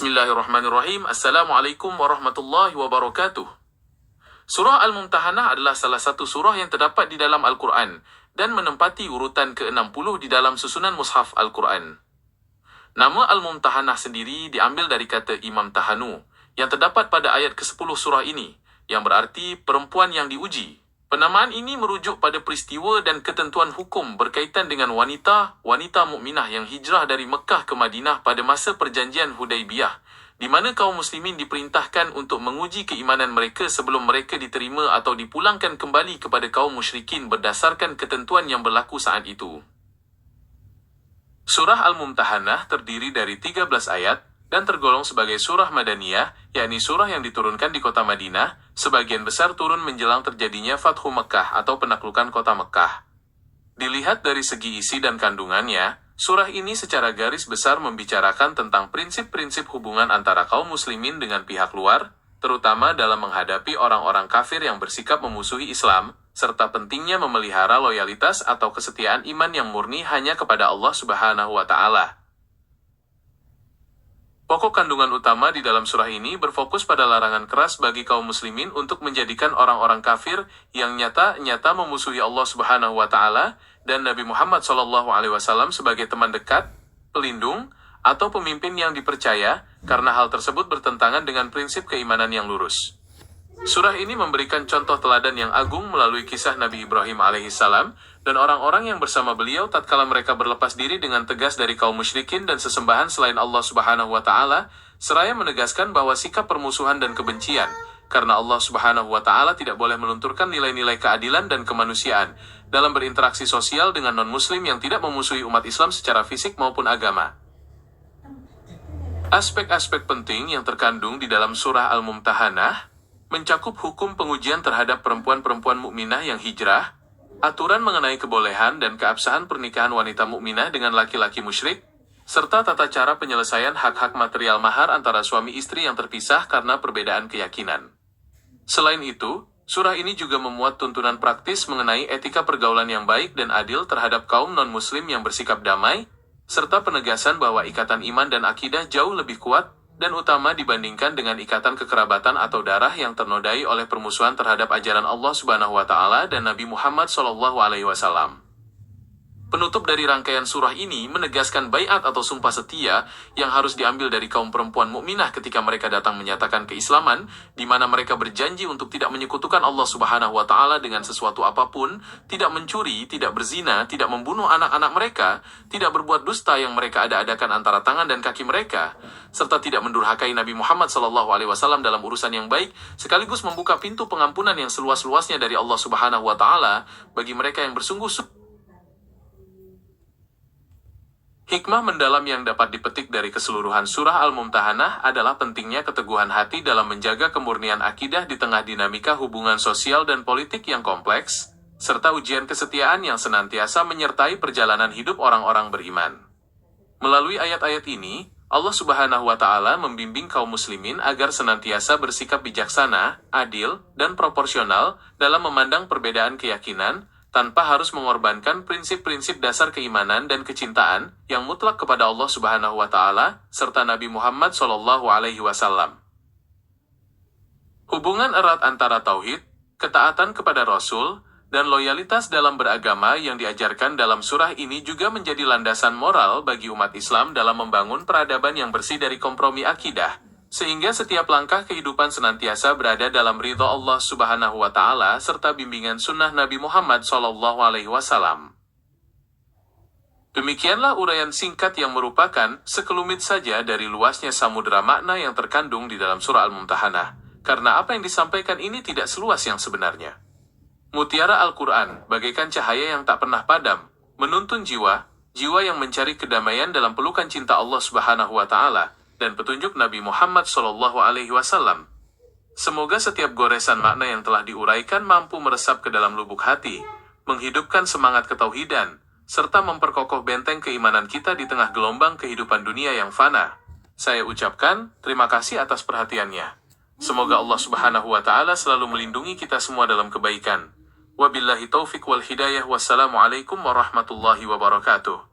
Bismillahirrahmanirrahim. Assalamualaikum warahmatullahi wabarakatuh. Surah Al-Mumtahanah adalah salah satu surah yang terdapat di dalam Al-Quran dan menempati urutan ke-60 di dalam susunan mushaf Al-Quran. Nama Al-Mumtahanah sendiri diambil dari kata Imam Tahanu yang terdapat pada ayat ke-10 surah ini, yang berarti perempuan yang diuji. Penamaan ini merujuk pada peristiwa dan ketentuan hukum berkaitan dengan wanita mukminah yang hijrah dari Mekah ke Madinah pada masa perjanjian Hudaibiyah, di mana kaum muslimin diperintahkan untuk menguji keimanan mereka sebelum mereka diterima atau dipulangkan kembali kepada kaum musyrikin berdasarkan ketentuan yang berlaku saat itu. Surah Al-Mumtahanah terdiri dari 13 ayat dan tergolong sebagai surah Madaniyah, yakni surah yang diturunkan di kota Madinah. Sebagian besar turun menjelang terjadinya Fathu Mekah atau penaklukan kota Mekah. Dilihat dari segi isi dan kandungannya, surah ini secara garis besar membicarakan tentang prinsip-prinsip hubungan antara kaum muslimin dengan pihak luar, terutama dalam menghadapi orang-orang kafir yang bersikap memusuhi Islam, serta pentingnya memelihara loyalitas atau kesetiaan iman yang murni hanya kepada Allah Subhanahu wa Ta'ala. Pokok kandungan utama di dalam surah ini berfokus pada larangan keras bagi kaum muslimin untuk menjadikan orang-orang kafir yang nyata-nyata memusuhi Allah Subhanahu wa Ta'ala dan Nabi Muhammad SAW sebagai teman dekat, pelindung, atau pemimpin yang dipercaya, karena hal tersebut bertentangan dengan prinsip keimanan yang lurus. Surah ini memberikan contoh teladan yang agung melalui kisah Nabi Ibrahim alaihissalam dan orang-orang yang bersama beliau tatkala mereka berlepas diri dengan tegas dari kaum musyrikin dan sesembahan selain Allah Subhanahu wa Ta'ala, seraya menegaskan bahwa sikap permusuhan dan kebencian karena Allah Subhanahu wa Ta'ala tidak boleh melunturkan nilai-nilai keadilan dan kemanusiaan dalam berinteraksi sosial dengan non-muslim yang tidak memusuhi umat Islam secara fisik maupun agama. Aspek-aspek penting yang terkandung di dalam surah Al-Mumtahanah mencakup hukum pengujian terhadap perempuan-perempuan mukminah yang hijrah, aturan mengenai kebolehan dan keabsahan pernikahan wanita mukminah dengan laki-laki musyrik, serta tata cara penyelesaian hak-hak material mahar antara suami istri yang terpisah karena perbedaan keyakinan. Selain itu, surah ini juga memuat tuntunan praktis mengenai etika pergaulan yang baik dan adil terhadap kaum non-muslim yang bersikap damai, serta penegasan bahwa ikatan iman dan akidah jauh lebih kuat dan utama dibandingkan dengan ikatan kekerabatan atau darah yang ternodai oleh permusuhan terhadap ajaran Allah Subhanahu wa Ta'ala dan Nabi Muhammad SAW. Penutup dari rangkaian surah ini menegaskan baiat atau sumpah setia yang harus diambil dari kaum perempuan mukminah ketika mereka datang menyatakan keislaman, di mana mereka berjanji untuk tidak menyekutukan Allah Subhanahu wa Ta'ala dengan sesuatu apapun, tidak mencuri, tidak berzina, tidak membunuh anak-anak mereka, tidak berbuat dusta yang mereka ada-adakan antara tangan dan kaki mereka, serta tidak mendurhakai Nabi Muhammad SAW dalam urusan yang baik, sekaligus membuka pintu pengampunan yang seluas-luasnya dari Allah Subhanahu wa Ta'ala bagi mereka yang bersungguh-sungguh. Hikmah mendalam yang dapat dipetik dari keseluruhan surah Al-Mumtahanah adalah pentingnya keteguhan hati dalam menjaga kemurnian akidah di tengah dinamika hubungan sosial dan politik yang kompleks, serta ujian kesetiaan yang senantiasa menyertai perjalanan hidup orang-orang beriman. Melalui ayat-ayat ini, Allah Subhanahu wa Ta'ala membimbing kaum muslimin agar senantiasa bersikap bijaksana, adil, dan proporsional dalam memandang perbedaan keyakinan, tanpa harus mengorbankan prinsip-prinsip dasar keimanan dan kecintaan yang mutlak kepada Allah Subhanahu wa Ta'ala serta Nabi Muhammad SAW. Hubungan erat antara tauhid, ketaatan kepada Rasul, dan loyalitas dalam beragama yang diajarkan dalam surah ini juga menjadi landasan moral bagi umat Islam dalam membangun peradaban yang bersih dari kompromi akidah, sehingga setiap langkah kehidupan senantiasa berada dalam ridha Allah Subhanahu wa Ta'ala serta bimbingan sunnah Nabi Muhammad SAW. Demikianlah uraian singkat yang merupakan sekelumit saja dari luasnya samudera makna yang terkandung di dalam surah Al-Mumtahanah, karena apa yang disampaikan ini tidak seluas yang sebenarnya. Mutiara Al-Quran bagaikan cahaya yang tak pernah padam, menuntun jiwa yang mencari kedamaian dalam pelukan cinta Allah Subhanahu wa Ta'ala dan petunjuk Nabi Muhammad SAW. Semoga setiap goresan makna yang telah diuraikan mampu meresap ke dalam lubuk hati, menghidupkan semangat ketauhidan, serta memperkokoh benteng keimanan kita di tengah gelombang kehidupan dunia yang fana. Saya ucapkan terima kasih atas perhatiannya. Semoga Allah Subhanahu wa Ta'ala selalu melindungi kita semua dalam kebaikan. Wabillahi taufiq wal hidayah. Wassalamualaikum warahmatullahi wabarakatuh.